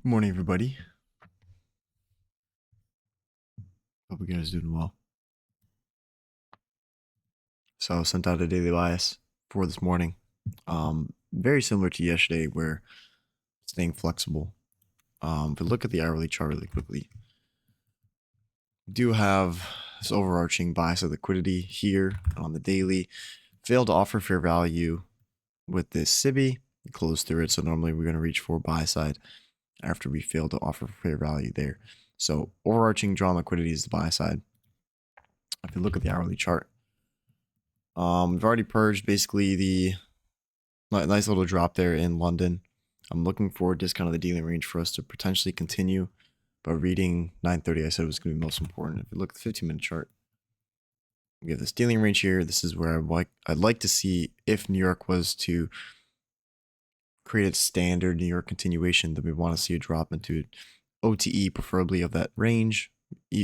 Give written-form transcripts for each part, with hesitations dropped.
Good morning, everybody. Hope you guys are doing well. So I sent out a daily bias for this morning. Very similar to yesterday, where staying flexible. If we look at the hourly chart really quickly, we do have this overarching bias of liquidity here on the daily. Failed to offer fair value with this sibi. Close through it. So normally we're going to reach for buy side after we fail to offer fair value there. So overarching drawn liquidity is the buy side. If you look at the hourly chart, we've already purged basically the nice little drop there in London. I'm looking for discount of the dealing range for us to potentially continue, but reading 930 I said was going to be most important. If you look at the 15-minute chart, we have this dealing range here. This is where I'd like to see if New York was to create a standard New York continuation, then we want to see a drop into OTE, preferably of that range,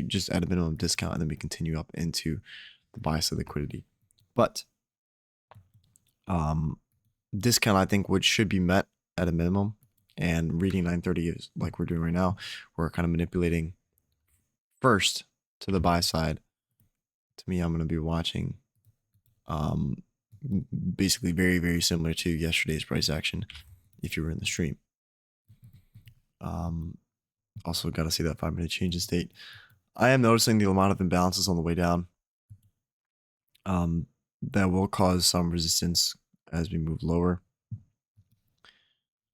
just at a minimum discount, and then we continue up into the bias of liquidity. But discount, I think, should be met at a minimum, and reading 930 is like we're doing right now. We're kind of manipulating first to the buy side. To me, I'm going to be watching basically very, very similar to yesterday's price action if you were in the stream. Also got to see that 5-minute change in state. I am noticing the amount of imbalances on the way down. That will cause some resistance as we move lower.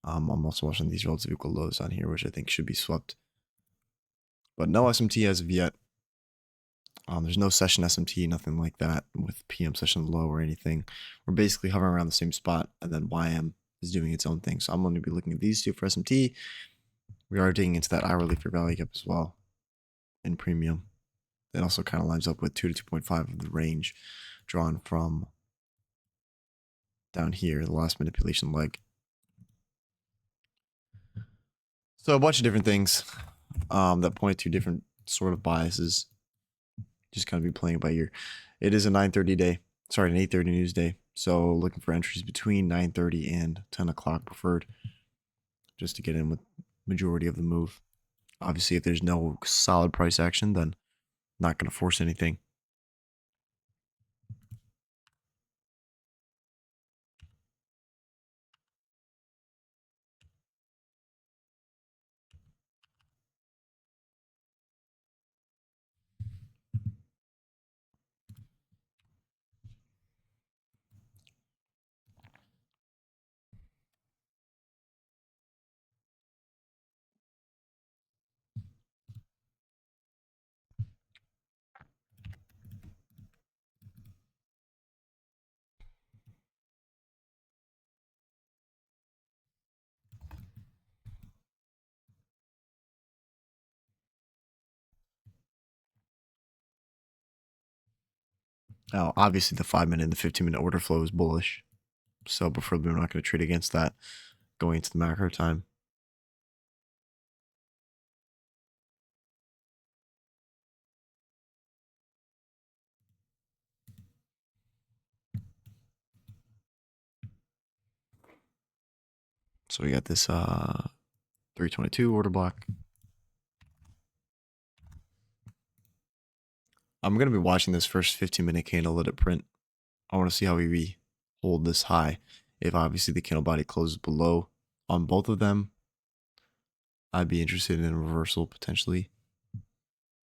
I'm also watching these relative equal lows on here, which I think should be swept. But no SMT as of yet. There's no session SMT, nothing like that with PM session low or anything. We're basically hovering around the same spot, and then YM is doing its own thing. So I'm going to be looking at these two for SMT. We are digging into that hourly fair value gap as well in premium. It also kind of lines up with 2 to 2.5 of the range drawn from down here, the last manipulation leg. So a bunch of different things that point to different sort of biases. Just kind of be playing it by ear. It is a 9:30 day. Sorry, an 8:30 news day. So looking for entries between 9:30 and 10 o'clock preferred, just to get in with majority of the move. Obviously, if there's no solid price action, then not going to force anything. Now, obviously, the 5-minute and the 15-minute order flow is bullish. So preferably, we're not going to trade against that going into the macro time. So we got this 322 order block. I'm going to be watching this first 15-minute candle, let it print. I want to see how we hold this high. If obviously the candle body closes below on both of them, I'd be interested in a reversal potentially.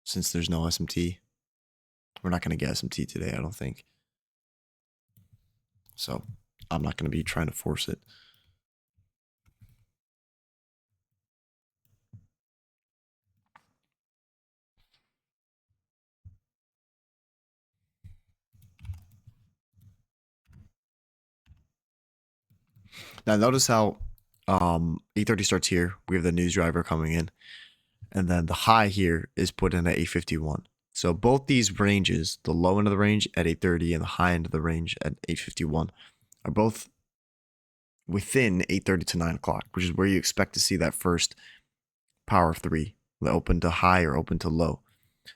Since there's no SMT, we're not going to get SMT today, I don't think. So I'm not going to be trying to force it. Now notice how 8:30 starts here. We have the news driver coming in, and then the high here is put in at 8:51. So both these ranges, the low end of the range at 8:30 and the high end of the range at 8:51, are both within 8:30 to 9 o'clock, which is where you expect to see that first power of 3, the open to high or open to low.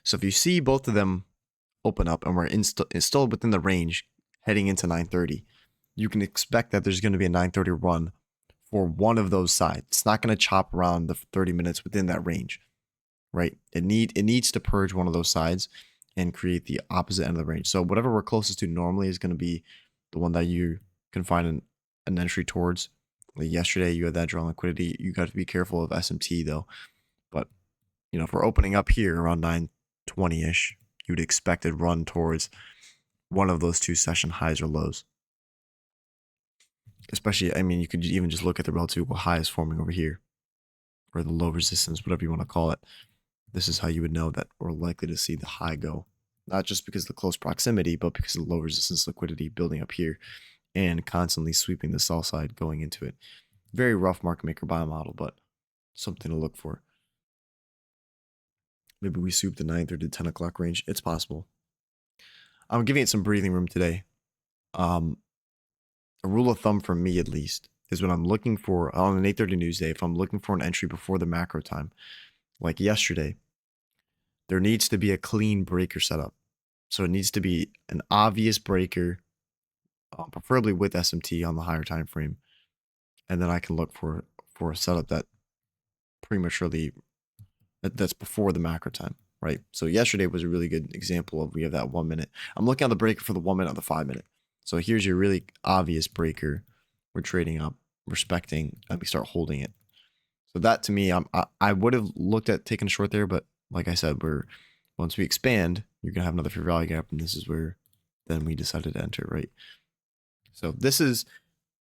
So if you see both of them open up and we're still within the range heading into 9:30, you can expect that there's going to be a 9:30 run for one of those sides. It's not going to chop around the 30 minutes within that range, right? It needs to purge one of those sides and create the opposite end of the range. So whatever we're closest to normally is going to be the one that you can find an entry towards. Like yesterday, you had that drawn liquidity. You got to be careful of SMT though. But if we're opening up here around 920-ish, you'd expect it run towards one of those two session highs or lows. Especially, you could even just look at the relative equal highs forming over here, or the low resistance, whatever you want to call it. This is how you would know that we're likely to see the high go. Not just because of the close proximity, but because of the low resistance liquidity building up here and constantly sweeping the sell side going into it. Very rough market maker buy model, but something to look for. Maybe we sweep the 9:30 to 10 o'clock range. It's possible. I'm giving it some breathing room today. A rule of thumb for me, at least, is when I'm looking for, on an 8:30 news day, if I'm looking for an entry before the macro time, like yesterday, there needs to be a clean breaker setup. So it needs to be an obvious breaker, preferably with SMT on the higher time frame. And then I can look for a setup that prematurely, that's before the macro time, right? So yesterday was a really good example of, we have that 1 minute. I'm looking at the breaker for the 1 minute and the 5 minute. So here's your really obvious breaker. We're trading up, respecting, and we start holding it. So that to me, I would have looked at taking a short there, but like I said, once we expand, you're gonna have another fair value gap, and this is where then we decided to enter, right? So this is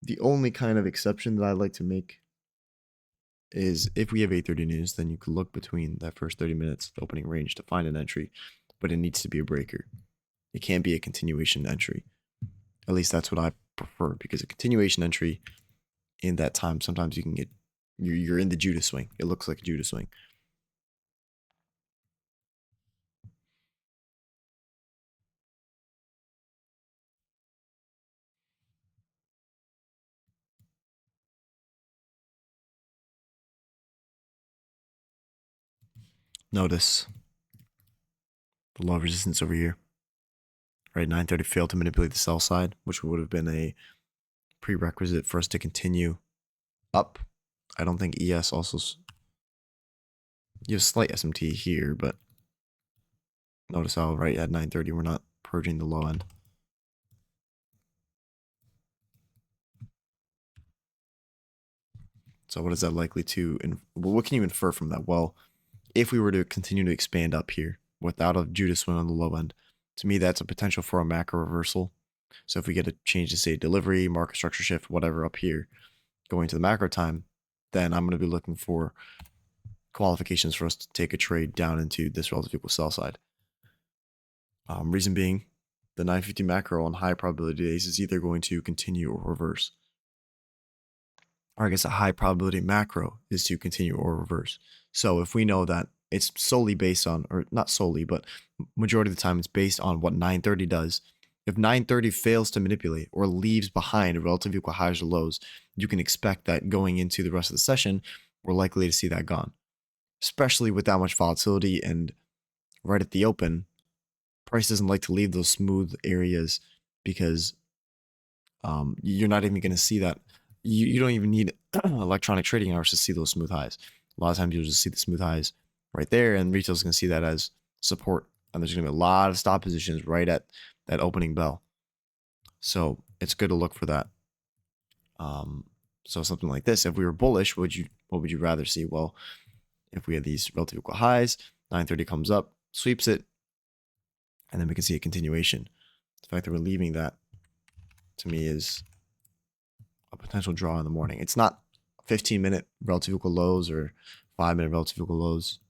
the only kind of exception that I like to make, is if we have 8:30 news, then you could look between that first 30 minutes, the opening range, to find an entry, but it needs to be a breaker. It can't be a continuation entry. At least that's what I prefer, because a continuation entry in that time, sometimes you can get, you're in the Judas swing. It looks like a Judas swing. Notice the low resistance over here. Right, 9:30 failed to manipulate the sell side, which would have been a prerequisite for us to continue up. I don't think ES also, you have slight SMT here, but notice how right at 9:30 we're not purging the low end. So what is that likely to, what can you infer from that? Well, if we were to continue to expand up here without a Judas swing on the low end, to me that's a potential for a macro reversal. So if we get a change to say delivery, market structure shift, whatever up here, going to the macro time, then I'm going to be looking for qualifications for us to take a trade down into this relative equal sell side. Reason being, the 950 macro on high probability days is either going to continue or reverse. Or I guess a high probability macro is to continue or reverse. So if we know that it's solely based on, or not solely, but majority of the time it's based on what 930 does. If 930 fails to manipulate or leaves behind relative equal highs or lows, you can expect that going into the rest of the session, we're likely to see that gone. Especially with that much volatility and right at the open, price doesn't like to leave those smooth areas, because you're not even going to see that. You don't even need electronic trading hours to see those smooth highs. A lot of times you'll just see the smooth highs right there, and retail's going to see that as support. And there's going to be a lot of stop positions right at that opening bell. So it's good to look for that. So something like this, if we were bullish, what would you rather see? Well, if we had these relative equal highs, 930 comes up, sweeps it, and then we can see a continuation. The fact that we're leaving that, to me, is a potential draw in the morning. It's not 15-minute relative equal lows or 5-minute relative equal lows.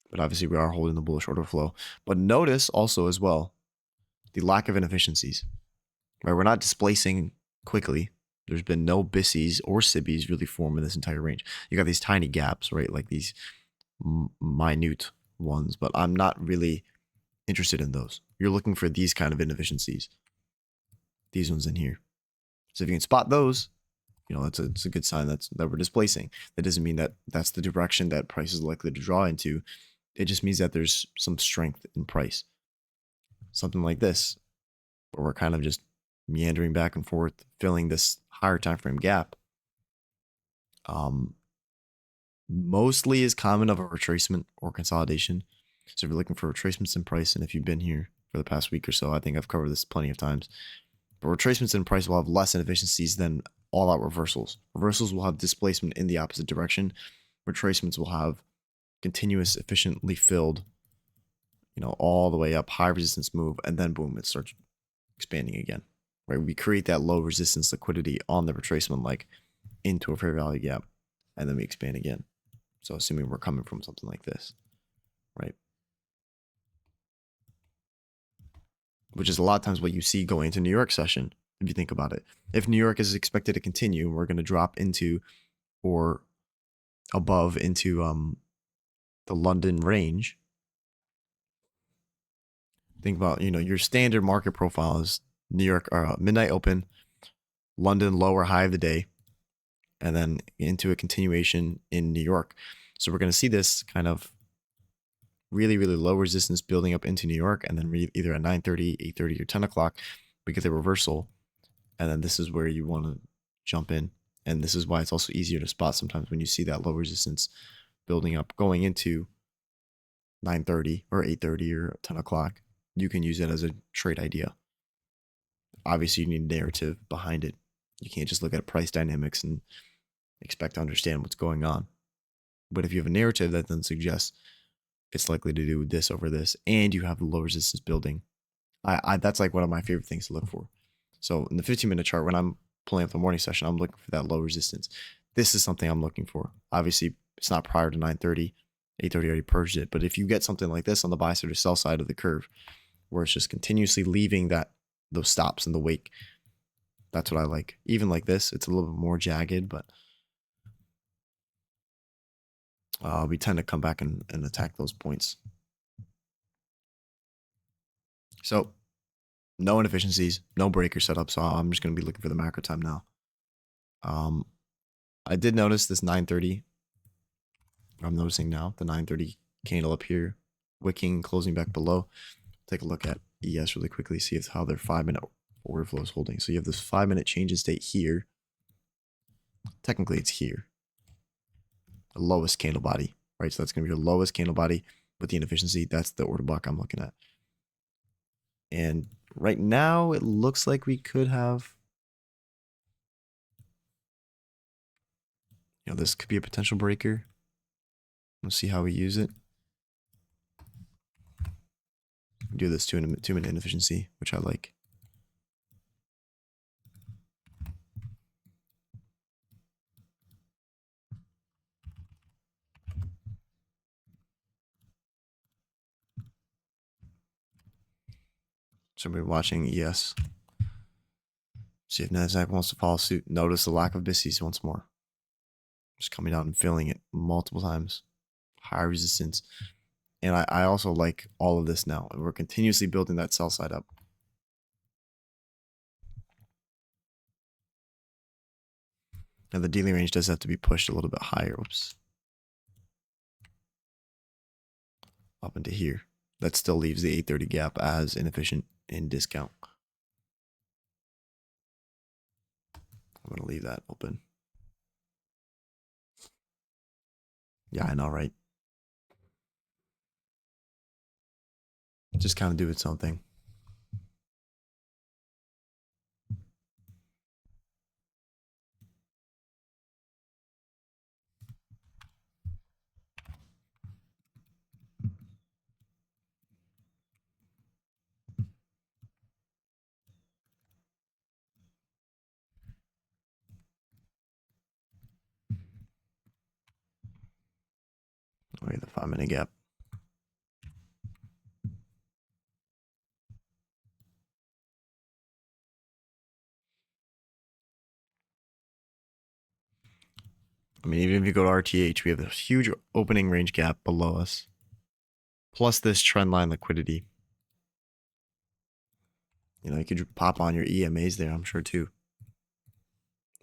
But obviously we are holding the bullish order flow. But notice also as well the lack of inefficiencies. Right? We're not displacing quickly. There's been no bisis or sibis really form in this entire range. You got these tiny gaps, right? Like these minute ones, but I'm not really interested in those. You're looking for these kind of inefficiencies. These ones in here. So if you can spot those, it's a good sign that we're displacing. That doesn't mean that that's the direction that price is likely to draw into. It just means that there's some strength in price. Something like this, where we're kind of just meandering back and forth, filling this higher time frame gap, mostly is common of a retracement or consolidation. So if you're looking for retracements in price, and if you've been here for the past week or so, I think I've covered this plenty of times. But retracements in price will have less inefficiencies than all-out reversals. Reversals will have displacement in the opposite direction. Retracements will have continuous, efficiently filled, all the way up, high resistance move, and then boom, it starts expanding again. Right? We create that low resistance liquidity on the retracement leg into a fair value gap, and then we expand again. So assuming we're coming from something like this, right? Which is a lot of times what you see going into New York session, if you think about it. If New York is expected to continue, we're going to drop into or above into the London range. Think about, your standard market profile is New York midnight open, London lower high of the day, and then into a continuation in New York. So we're going to see this kind of really, really low resistance building up into New York, and then either at 9:30, 8:30, or 10 o'clock, we get the reversal, and then this is where you want to jump in. And this is why it's also easier to spot sometimes when you see that low resistance building up going into 9:30 or 8:30 or 10 o'clock. You can use it as a trade idea. Obviously, you need a narrative behind it. You can't just look at price dynamics and expect to understand what's going on. But if you have a narrative that then suggests it's likely to do this over this, and you have the low resistance building, that's like one of my favorite things to look for. So in the 15-minute chart, when I'm pulling up the morning session, I'm looking for that low resistance. This is something I'm looking for. Obviously, it's not prior to 9:30. 8:30 already purged it. But if you get something like this on the buy side or sell side of the curve, where it's just continuously leaving those stops in the wake, that's what I like. Even like this, it's a little bit more jagged, but we tend to come back and attack those points. So no inefficiencies, no breaker setup. So I'm just going to be looking for the macro time now. I did notice this 9:30. I'm noticing now the 9:30 candle up here, wicking, closing back below. Take a look at ES really quickly, see how their 5-minute order flow is holding. So you have this 5-minute change in state here. Technically, it's here. The lowest candle body, right? So that's going to be your lowest candle body with the inefficiency. That's the order block I'm looking at. And right now, it looks like we could have, this could be a potential breaker. Let's see how we use it. Do this 2-minute inefficiency, which I like. So we're watching ES. See if NASDAQ wants to follow suit. Notice the lack of bisis once more. Just coming out and filling it multiple times. High resistance. And I also like all of this now. And we're continuously building that sell side up. Now the dealing range does have to be pushed a little bit higher. Whoops. Up into here. That still leaves the 830 gap as inefficient in discount. I'm going to leave that open. Yeah, I know, right? Just kind of do its own thing. Okay, the 5-minute gap. I mean, even if you go to RTH, we have this huge opening range gap below us. Plus this trend line liquidity. You could pop on your EMAs there, I'm sure, too.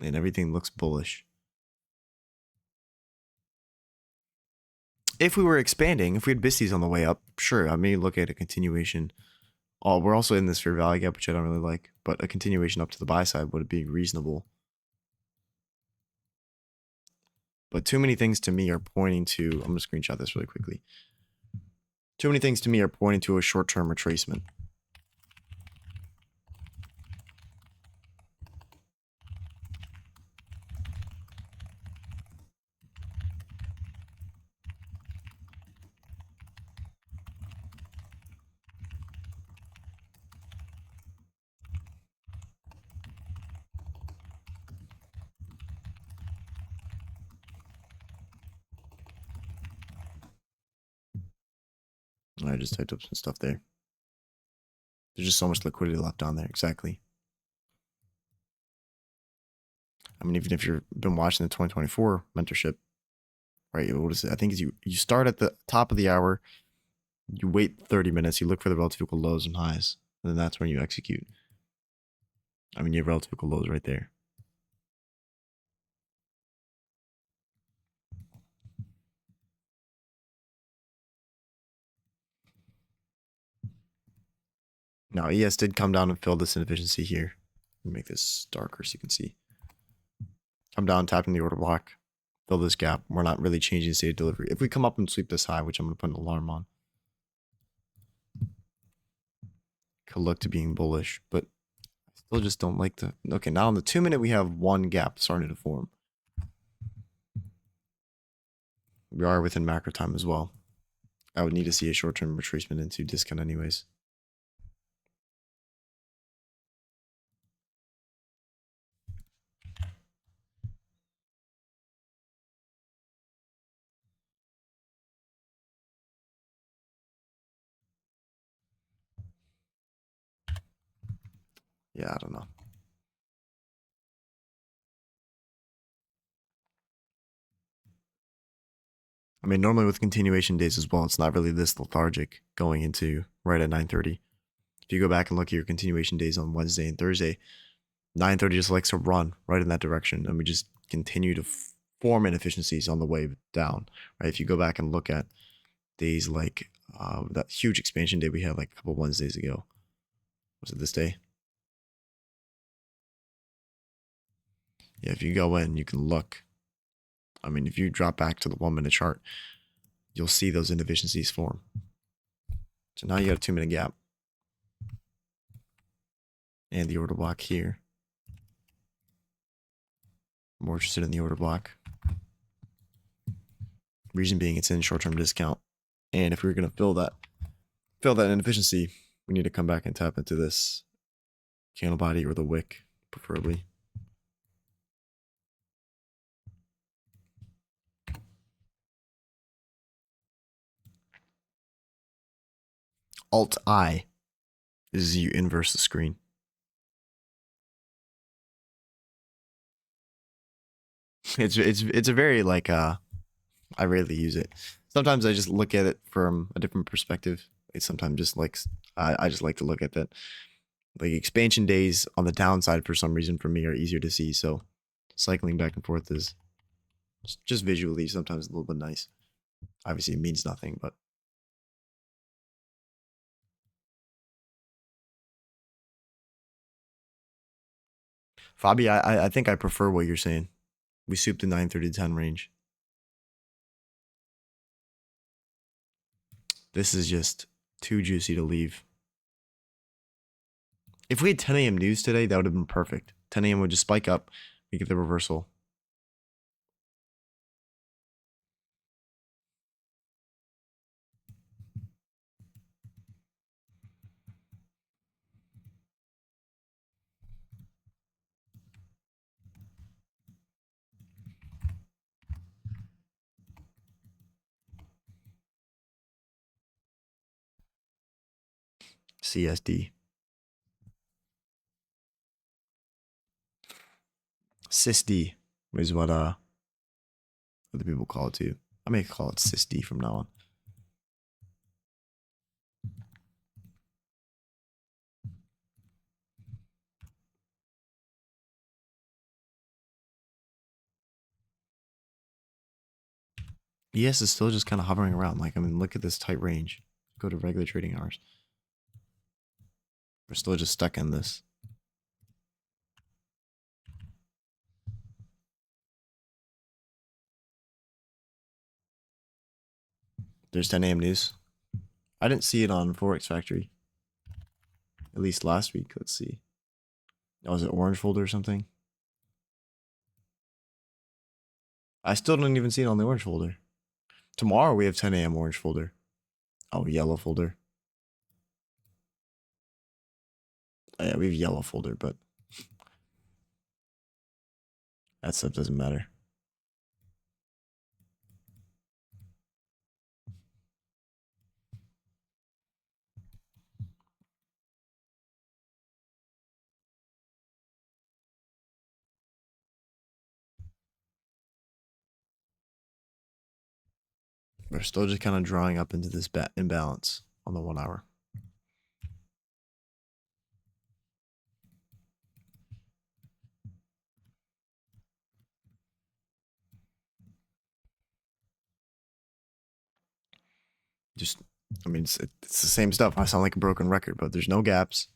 And everything looks bullish. If we were expanding, if we had BISTIs on the way up, sure, I may look at a continuation Oh, we're also in this fair value gap, which I don't really like, but a continuation up to the buy side would be reasonable. But too many things to me are pointing to, I'm going to screenshot this really quickly. Too many things to me are pointing to a short-term retracement. I just typed up some stuff there. There's just so much liquidity left down there. Exactly. I mean, even if you've been watching the 2024 mentorship, right? What is it? I think you start at the top of the hour, you wait 30 minutes, you look for the relative equal lows and highs, and then that's when you execute. I mean, you have relative equal lows right there. Now, ES did come down and fill this inefficiency here. Let me make this darker so you can see. Come down, tapping the order block, fill this gap. We're not really changing the state of delivery. If we come up and sweep this high, which I'm going to put an alarm on, could look to being bullish, but I still just don't like the... Okay, now on the 2 minute, we have one gap starting to form. We are within macro time as well. I would need to see a short-term retracement into discount anyways. Yeah, I don't know. I mean, normally with continuation days as well, it's not really this lethargic going into right at 9:30. If you go back and look at your continuation days on Wednesday and Thursday, 9:30 just likes to run right in that direction, and we just continue to form inefficiencies on the way down. Right? If you go back and look at days like that huge expansion day we had like a couple Wednesdays ago, was it this day? Yeah, if you go in, you can look. I mean, if you drop back to the 1 minute chart, you'll see those inefficiencies form. So now you got a 2 minute gap. And the order block here. More interested in the order block. Reason being it's in short-term discount. And if we're going to fill that inefficiency, we need to come back and tap into this candle body or the wick, preferably. Alt-I is you inverse the screen. It's a very like I rarely use it. Sometimes I just look at it from a different perspective. It's sometimes just like I just like to look at that. Like expansion days on the downside for some reason for me are easier to see. So cycling back and forth is just visually sometimes a little bit nice. Obviously it means nothing, but Fabi, I think I prefer what you're saying. We soup the 9:30 to 10 range. This is just too juicy to leave. If we had 10 a.m. news today, that would have been perfect. 10 a.m. would just spike up. We get the reversal. CSD. SysD is what other people call it too. I may call it SysD from now on. ES is still just kind of hovering around. Like, I mean, look at this tight range. Go to regular trading hours. We're still just stuck in this. There's 10 a.m. news. I didn't see it on Forex Factory. At least last week. Let's see. Oh, was it orange folder or something? I still don't even see it on the orange folder. Tomorrow we have 10 a.m. orange folder. Oh, yellow folder. Oh, yeah, we have yellow folder, but that stuff doesn't matter. We're still just kind of drawing up into this imbalance on the 1 hour. Just, I mean, it's the same stuff. I sound like a broken record, but there's no gaps.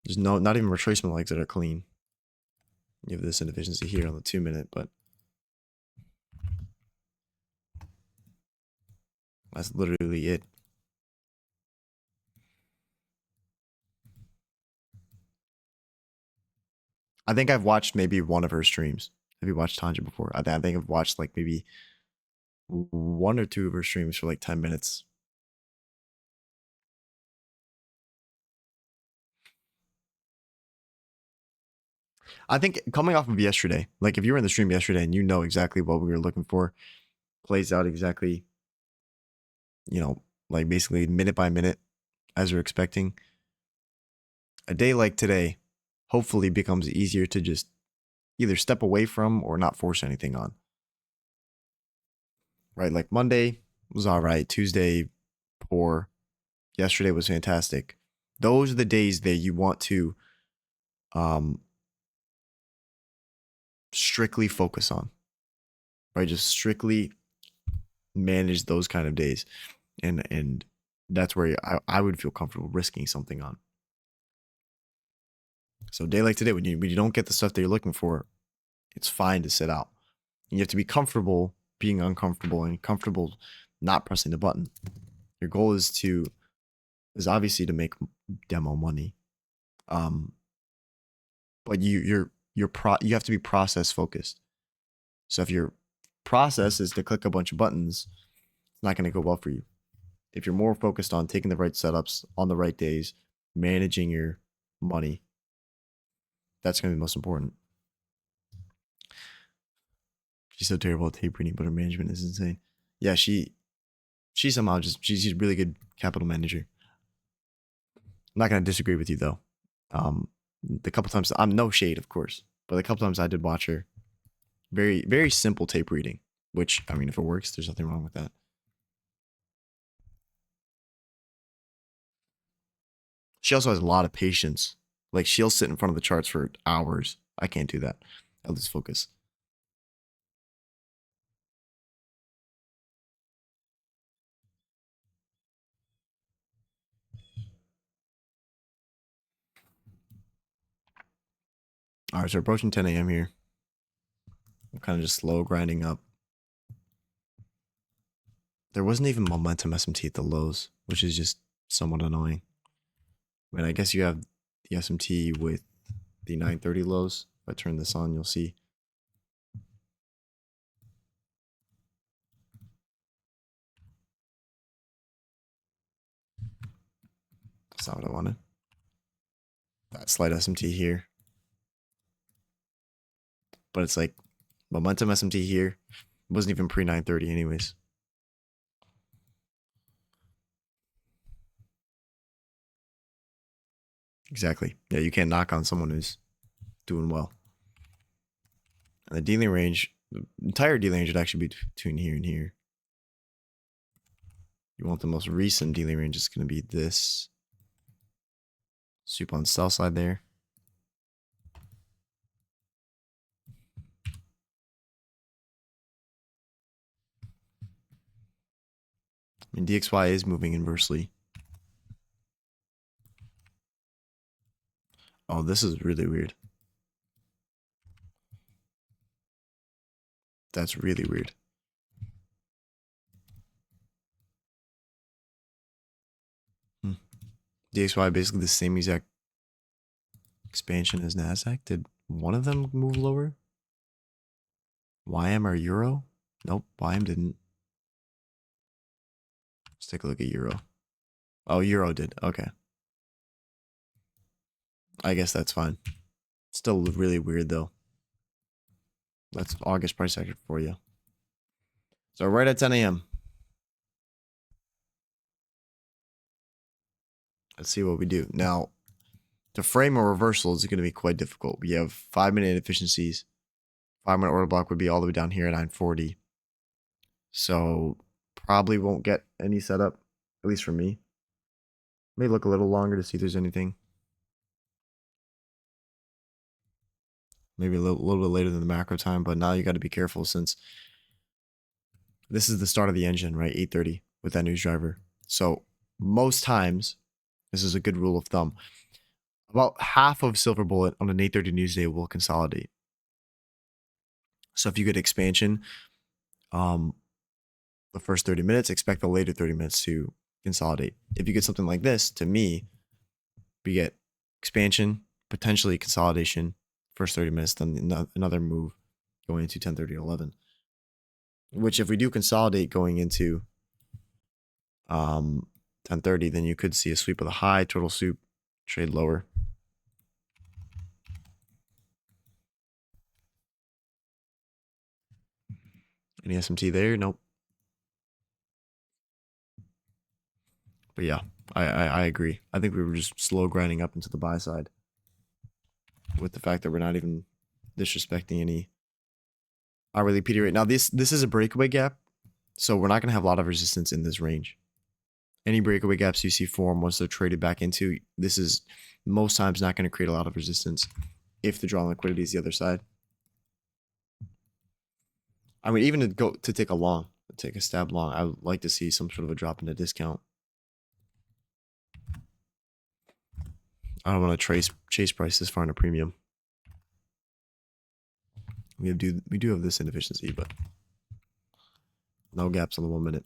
There's not even retracement legs that are clean. You have this inefficiency here on the 2 minute, but that's literally it. I think I've watched maybe one of her streams. Have you watched Tanja before? I think I've watched like maybe 1 or 2 of her streams for like 10 minutes. I think coming off of yesterday, like if you were in the stream yesterday and you know exactly what we were looking for, plays out exactly, like basically minute by minute as we're expecting. A day like today hopefully becomes easier to just either step away from or not force anything on. Right? Like Monday was all right. Tuesday, poor. Yesterday was fantastic. Those are the days that you want to strictly focus on, right? Just strictly manage those kind of days. And that's where I would feel comfortable risking something on. So a day like today, when you don't get the stuff that you're looking for, it's fine to sit out. You have to be comfortable being uncomfortable and comfortable not pressing the button. Your goal is obviously to make demo money. But you have to be process focused. So if your process is to click a bunch of buttons, it's not going to go well for you. If you're more focused on taking the right setups on the right days, managing your money, that's going to be most important. She's so terrible at tape reading, but her management is insane. Yeah, she somehow she's a really good capital manager. I'm not going to disagree with you though. The couple times, I'm no shade, of course, but the couple times I did watch her, very, very simple tape reading, which, I mean, if it works, there's nothing wrong with that. She also has a lot of patience. Like, she'll sit in front of the charts for hours. I can't do that. I lose focus. All right, so approaching 10 a.m. here. I'm kind of just slow grinding up. There wasn't even momentum SMT at the lows, which is just somewhat annoying. I mean, I guess you have the SMT with the 930 lows. If I turn this on, you'll see. That's not what I wanted. That slight SMT here. But it's like momentum SMT here. It wasn't even pre 930 anyways. Exactly. Yeah, you can't knock on someone who's doing well. And the dealing range, the entire dealing range would actually be between here and here. You want the most recent dealing range is going to be this. Soup on the sell side there. I mean, DXY is moving inversely. Oh, this is really weird. That's really weird. DXY basically the same exact expansion as NASDAQ. Did one of them move lower? YM or Euro? Nope, YM didn't. Let's take a look at Euro. Oh, Euro did. Okay. I guess that's fine. Still really weird though. That's August price action for you. So right at 10 a.m. Let's see what we do. Now, to frame a reversal is going to be quite difficult. We have 5-minute inefficiencies. 5-minute order block would be all the way down here at 940. So probably won't get any setup, at least for me. May look a little longer to see if there's anything. Maybe a little bit later than the macro time, but now you got to be careful since this is the start of the engine, right? 8:30 with that news driver. So most times, this is a good rule of thumb. About half of Silver Bullet on an 8:30 news day will consolidate. So if you get expansion, the first 30 minutes, expect the later 30 minutes to consolidate. If you get something like this, to me, we get expansion, potentially consolidation, first 30 minutes, then another move going into 10:30 or 11. Which if we do consolidate going into 10:30, then you could see a sweep of the high, total soup, trade lower. Any SMT there? Nope. But yeah, I agree. I think we were just slow grinding up into the buy side with the fact that we're not even disrespecting any hourly PD rate. Now this is a breakaway gap, so we're not going to have a lot of resistance in this range. Any breakaway gaps you see form once they're traded back into, this is most times not going to create a lot of resistance if the draw on liquidity is the other side. I mean, even to take a stab long, I would like to see some sort of a drop in the discount. I don't want to chase price this far in a premium. We do have this inefficiency, but no gaps on the 1 minute.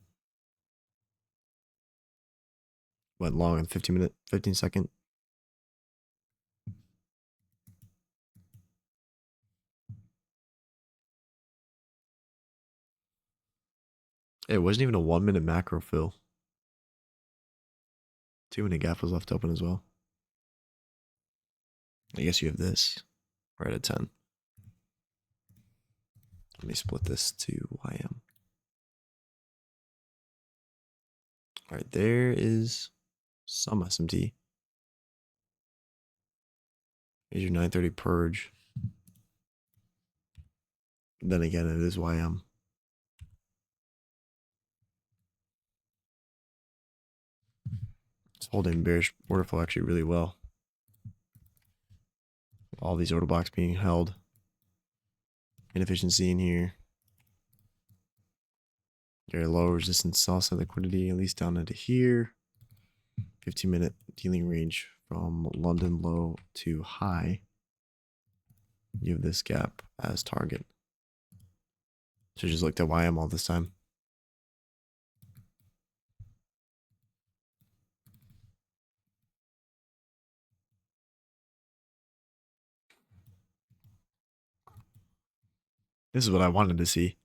Went long on 15 second. It wasn't even a 1 minute macro fill. 2-minute gap was left open as well. I guess you have this right at 10. Let me split this to YM. All right, there is some SMT. Here's your 930 purge. Then again, it is YM. It's holding bearish order flow actually really well. All these order blocks being held. Inefficiency in here. Very low resistance salsa liquidity, at least down into here. 15-minute dealing range from London low to high. You have this gap as target. So just looked at YM all this time. This is what I wanted to see.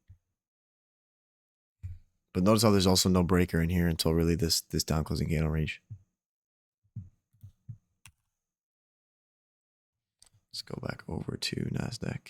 But notice how there's also no breaker in here until really this down closing candle range. Let's go back over to NASDAQ.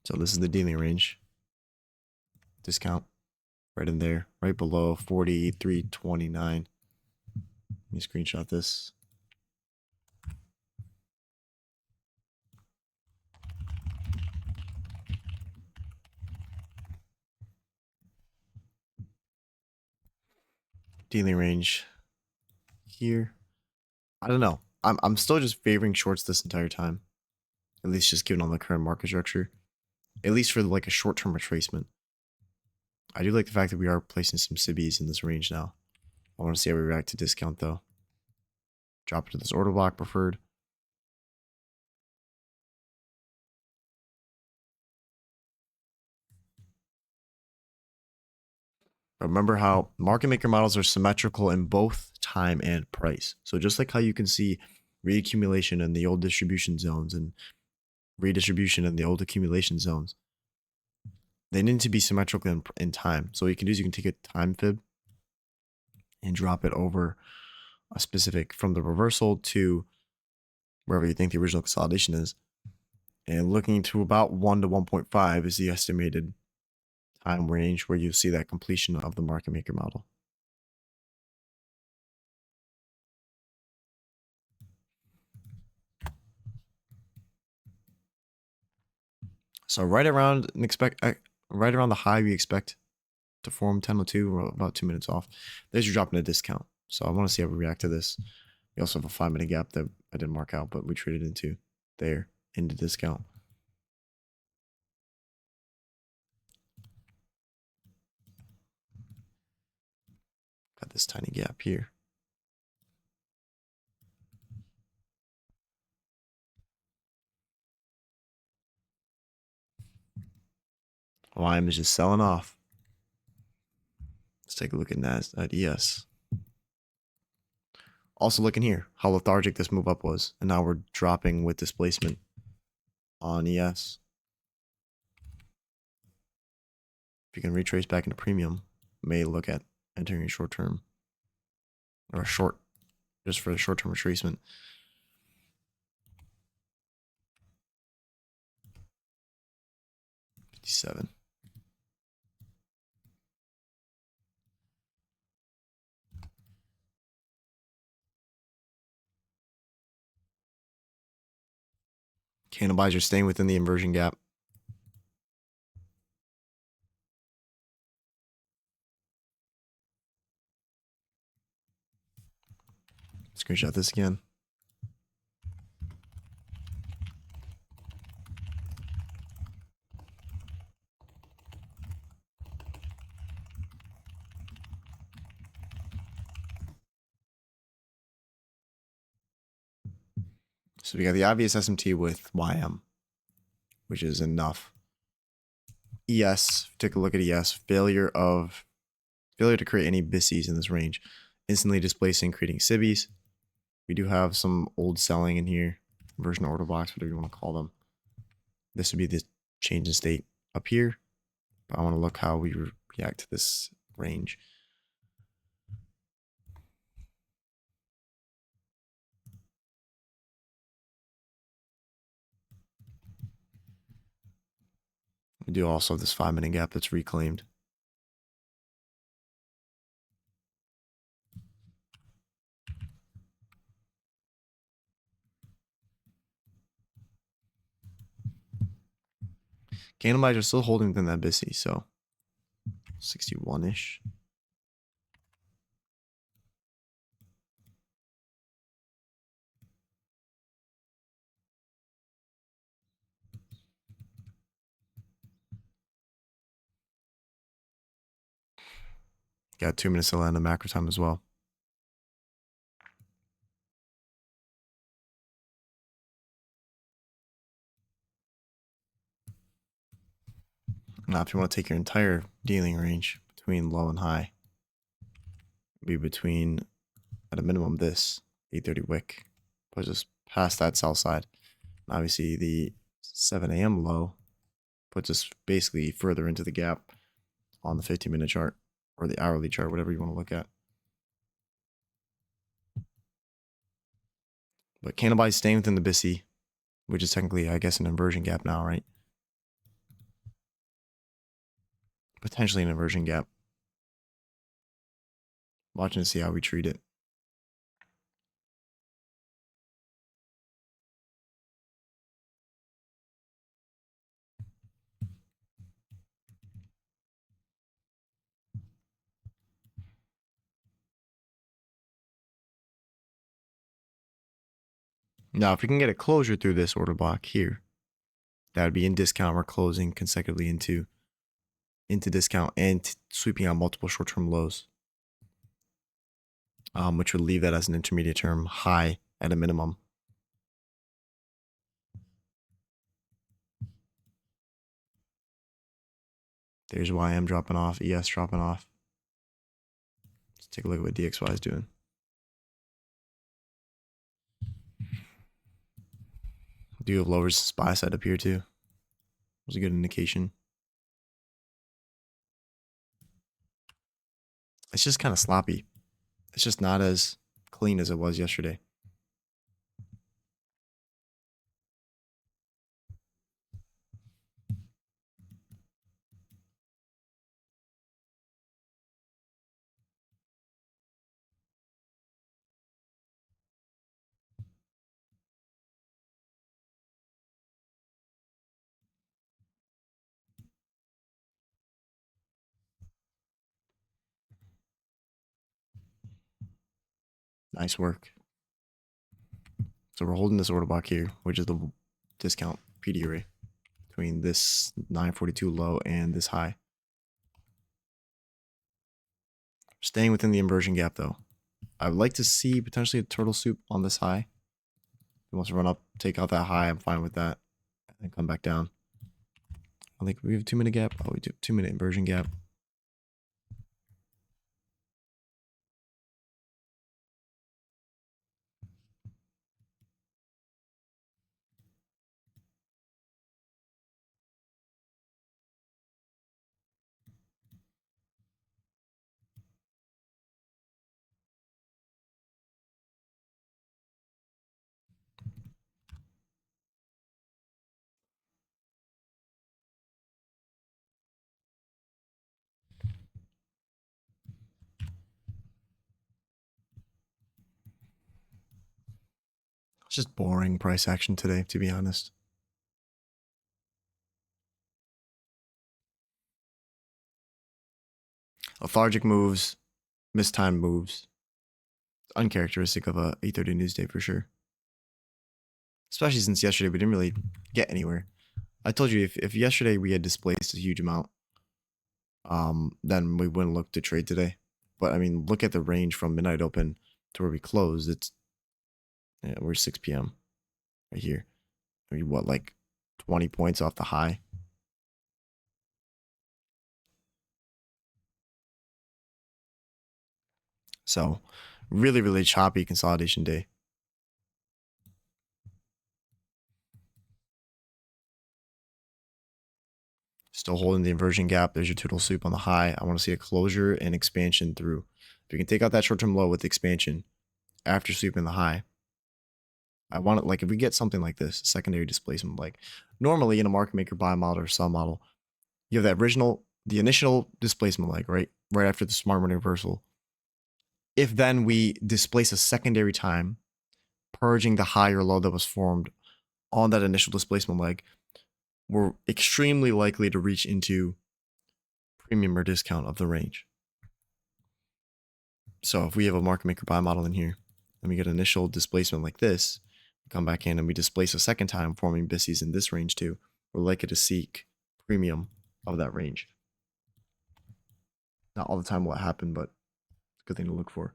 So this is the dealing range. Discount right in there, right below 43.29. Let me screenshot this. dealing range here. I don't know. I'm still just favoring shorts this entire time. At least just given on the current market structure. At least for like a short-term retracement. I do like the fact that we are placing some sibis in this range now. I want to see how we react to discount though. Drop it to this order block preferred. Remember how market maker models are symmetrical in both time and price. So just like how you can see reaccumulation in the old distribution zones and redistribution in the old accumulation zones, they need to be symmetrical in time. So what you can do is you can take a time fib and drop it over a specific from the reversal to wherever you think the original consolidation is. And looking to about 1 to 1.5 is the estimated time range where you see that completion of the market maker model. So right around the high we expect to form 10:02, or about 2 minutes off. There's your drop in a discount. So I want to see how we react to this. We also have a 5-minute gap that I didn't mark out, but we traded into there into discount. Got this tiny gap here. Lime is just selling off. Let's take a look at ES. Also looking here, how lethargic this move up was. And now we're dropping with displacement on ES. If you can retrace back into premium, may look at entering a short term. Or a short, just for the short term retracement. $57. Candle buys are staying within the inversion gap. Screenshot this again. So we got the obvious SMT with YM, which is enough. ES, take a look at ES. Failure to create any bisis in this range. Instantly displacing, creating sibis. We do have some old selling in here. Version order blocks, whatever you want to call them. This would be the change in state up here. But I want to look how we react to this range. We do also have this 5-minute gap that's reclaimed. Candle buys are still holding within that bisi, so 61-ish. Got 2 minutes to land the macro time as well. Now, if you want to take your entire dealing range between low and high, be between, at a minimum, this 830 wick, but just past that sell side. And obviously, the 7 a.m. low puts us basically further into the gap on the 15-minute chart or the hourly chart, whatever you want to look at. But candle buys staying within the bisi, which is technically, I guess, an inversion gap now, right? Potentially an inversion gap. Watching to see how we treat it. Now, if we can get a closure through this order block here, that would be in discount. We're closing consecutively into discount and sweeping out multiple short-term lows, which would leave that as an intermediate term high at a minimum. There's YM dropping off, ES dropping off. Let's take a look at what DXY is doing. Do have low resistance buy side up here too. Was a good indication. It's just kind of sloppy. It's just not as clean as it was yesterday. Nice work. So we're holding this order block here, which is the discount PD array between this 942 low and this high. Staying within the inversion gap though. I would like to see potentially a turtle soup on this high. If he wants to run up, take out that high, I'm fine with that. And then come back down. I think we have a 2 minute gap. Oh, we do 2 minute inversion gap. It's just boring price action today, to be honest. Lethargic moves, mistimed moves. Uncharacteristic of a 8:30 news day for sure. Especially since yesterday we didn't really get anywhere. I told you if yesterday we had displaced a huge amount, then we wouldn't look to trade today. But I mean, look at the range from midnight open to where we closed. We're 6 p.m. right here. I mean, what, like 20 points off the high? So really, really choppy consolidation day. Still holding the inversion gap. There's your turtle soup on the high. I want to see a closure and expansion through. If you can take out that short-term low with expansion after sweeping the high, I want it, like, if we get something like this, secondary displacement, like normally in a market maker buy model or sell model, you have the initial displacement leg, right? Right after the smart money reversal. If then we displace a secondary time, purging the high or low that was formed on that initial displacement leg, we're extremely likely to reach into premium or discount of the range. So if we have a market maker buy model in here, and we get initial displacement like this, we come back in and we displace a second time, forming bisis in this range too, we're likely to seek premium of that range. Not all the time will it happen, but it's a good thing to look for.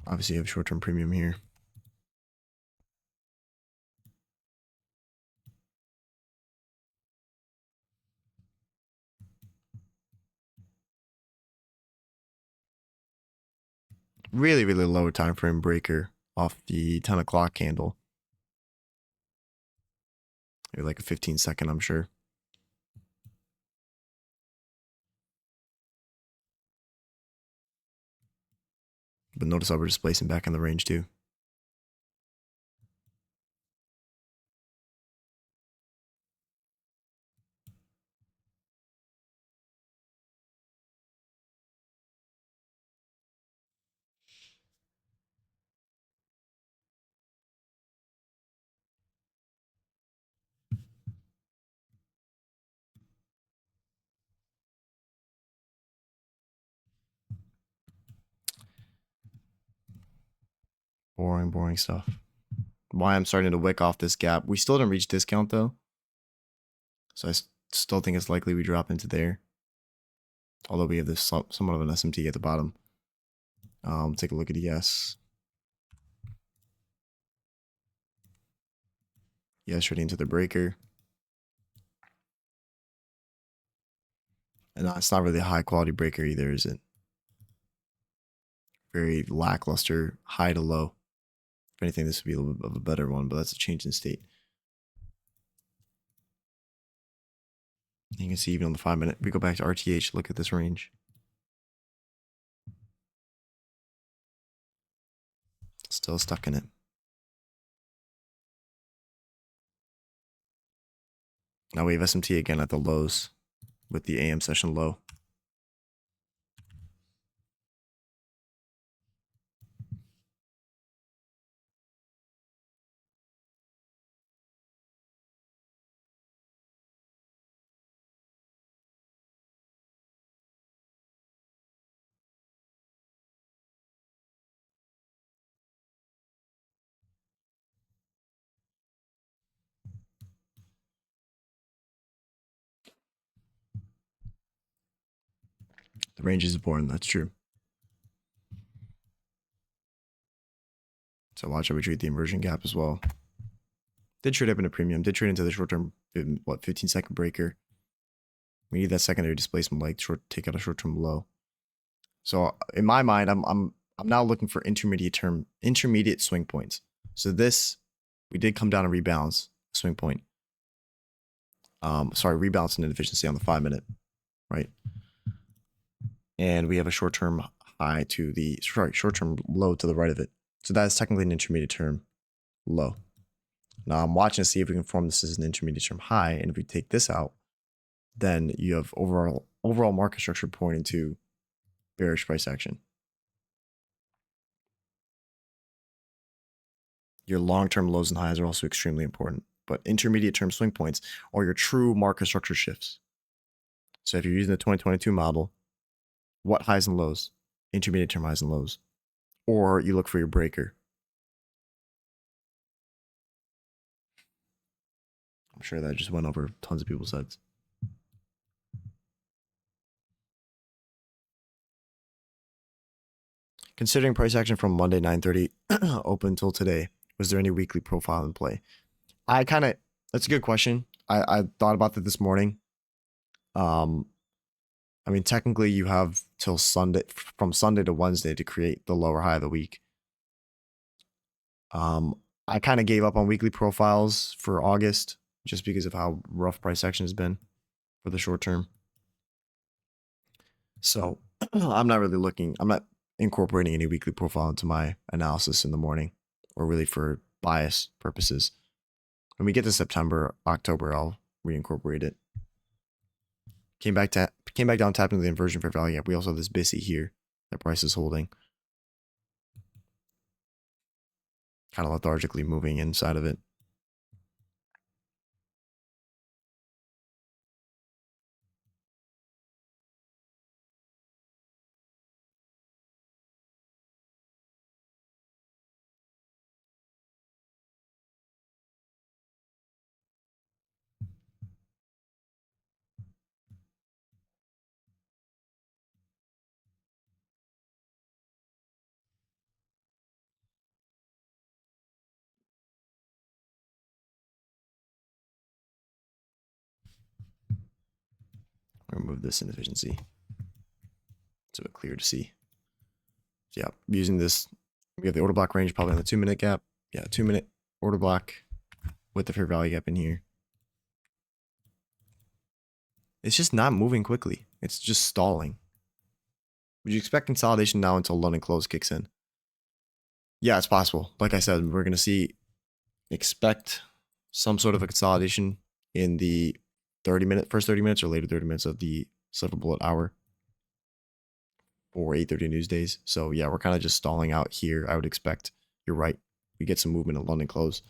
Obviously, you have short-term premium here. Really, really low time frame breaker off the 10 o'clock candle. Maybe like a 15-second, I'm sure. But notice how we're displacing back in the range too. Boring stuff. Why I'm starting to wick off this gap. We still didn't reach discount though. So I still think it's likely we drop into there. Although we have this somewhat of an SMT at the bottom. Take a look at ES. ES ready into the breaker. And it's not really a high quality breaker either, is it? Very lackluster, high to low. If anything, this would be a little bit of a better one, but that's a change in state. You can see even on the 5 minute, we go back to RTH, look at this range. Still stuck in it. Now we have SMT again at the lows with the AM session low. The range is important, that's true. So watch how we treat the inversion gap as well. Did trade up in a premium, did trade into the short-term, 15-second breaker. We need that secondary displacement leg to take out a short-term low. So in my mind, I'm now looking for intermediate swing points. So this, we did come down and rebalance swing point. Rebalancing inefficiency on the 5 minute, right? And we have a short-term high to the, short-term low to the right of it. So that is technically an intermediate term low. Now I'm watching to see if we can form this as an intermediate term high. And if we take this out, then you have overall market structure pointing to bearish price action. Your long-term lows and highs are also extremely important, but intermediate term swing points are your true market structure shifts. So if you're using the 2022 model, what highs and lows? Intermediate term highs and lows. Or you look for your breaker. I'm sure that just went over tons of people's heads. Considering price action from Monday 9:30 open until today, was there any weekly profile in play? That's a good question. I thought about that this morning. I mean, technically you have till Sunday, from Sunday to Wednesday to create the lower high of the week. I kind of gave up on weekly profiles for August just because of how rough price action has been for the short term. So I'm not incorporating any weekly profile into my analysis in the morning or really for bias purposes. When we get to September, October, I'll reincorporate it. Came back down, tapping the inversion fair value gap. We also have this bisi here that price is holding. Kind of lethargically moving inside of it. Remove this inefficiency so it's clear to see. So yeah, using this, we have the order block range probably on the 2 minute gap. Yeah, 2 minute order block with the fair value gap in here. It's just not moving quickly. It's just stalling. Would you expect consolidation now until London close kicks in? Yeah, it's possible. Like I said, we're going to expect some sort of a consolidation in the first 30 minutes or later 30 minutes of the silver bullet hour or 8:30 news days. So yeah, we're kind of just stalling out here. I would expect, you're right, we get some movement at London close.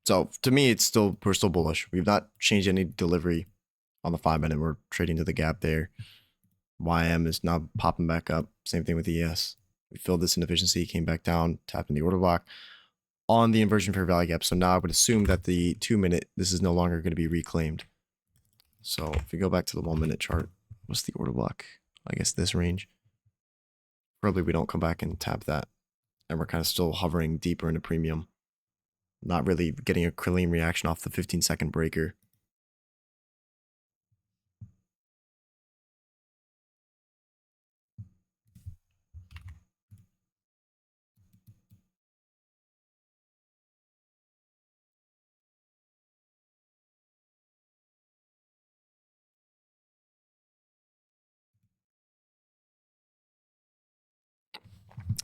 So to me, we're still bullish. We've not changed any delivery on the 5-minute. We're trading to the gap there. YM is now popping back up. Same thing with ES. We filled this inefficiency, came back down, tapped in the order block on the inversion fair value gap. So now I would assume that the 2-minute, this is no longer going to be reclaimed. So if we go back to the 1-minute chart, what's the order block? I guess this range. Probably we don't come back and tap that. And we're kind of still hovering deeper into premium. Not really getting a clean reaction off the 15-second breaker.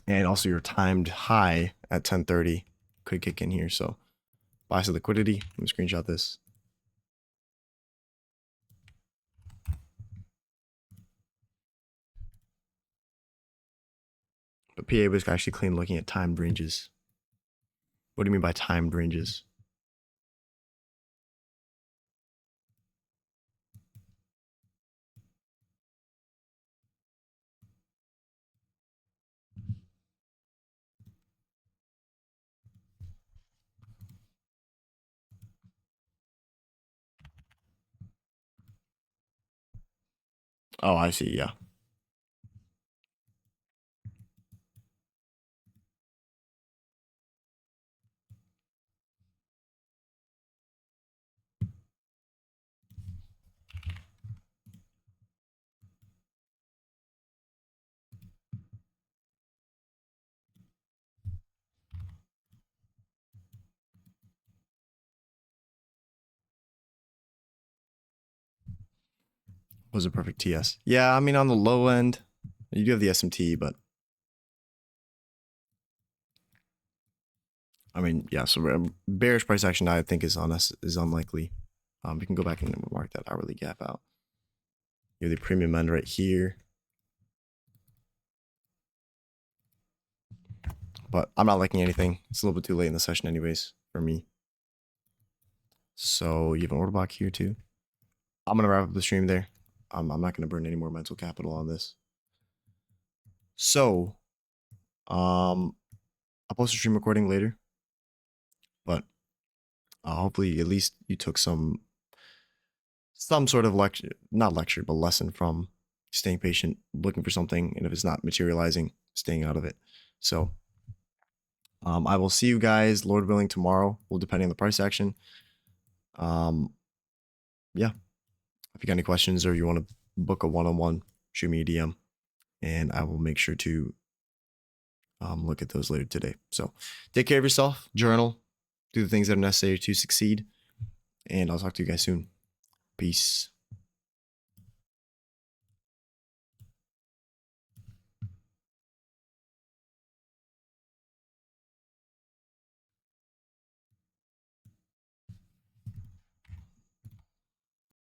And also your timed high at 10:30 could kick in here. So buy some liquidity. Let me screenshot this. But PA was actually clean looking at timed ranges. What do you mean by timed ranges? Oh, I see. Yeah. Was a perfect TS. Yeah, I mean, on the low end, you do have the SMT, but I mean, yeah, so bearish price action I think is on us is unlikely. We can go back and mark that hourly gap out. You have the premium end right here. But I'm not liking anything. It's a little bit too late in the session anyways for me. So you have an order block here too. I'm going to wrap up the stream there. I'm not going to burn any more mental capital on this. So, I'll post a stream recording later. But hopefully at least you took some sort of not lecture, but lesson from staying patient, looking for something, and if it's not materializing, staying out of it. So I will see you guys, Lord willing, tomorrow. Well, depending on the price action. Yeah. If you got any questions or you want to book a one-on-one, shoot me a DM, and I will make sure to look at those later today. So take care of yourself, journal, do the things that are necessary to succeed, and I'll talk to you guys soon. Peace.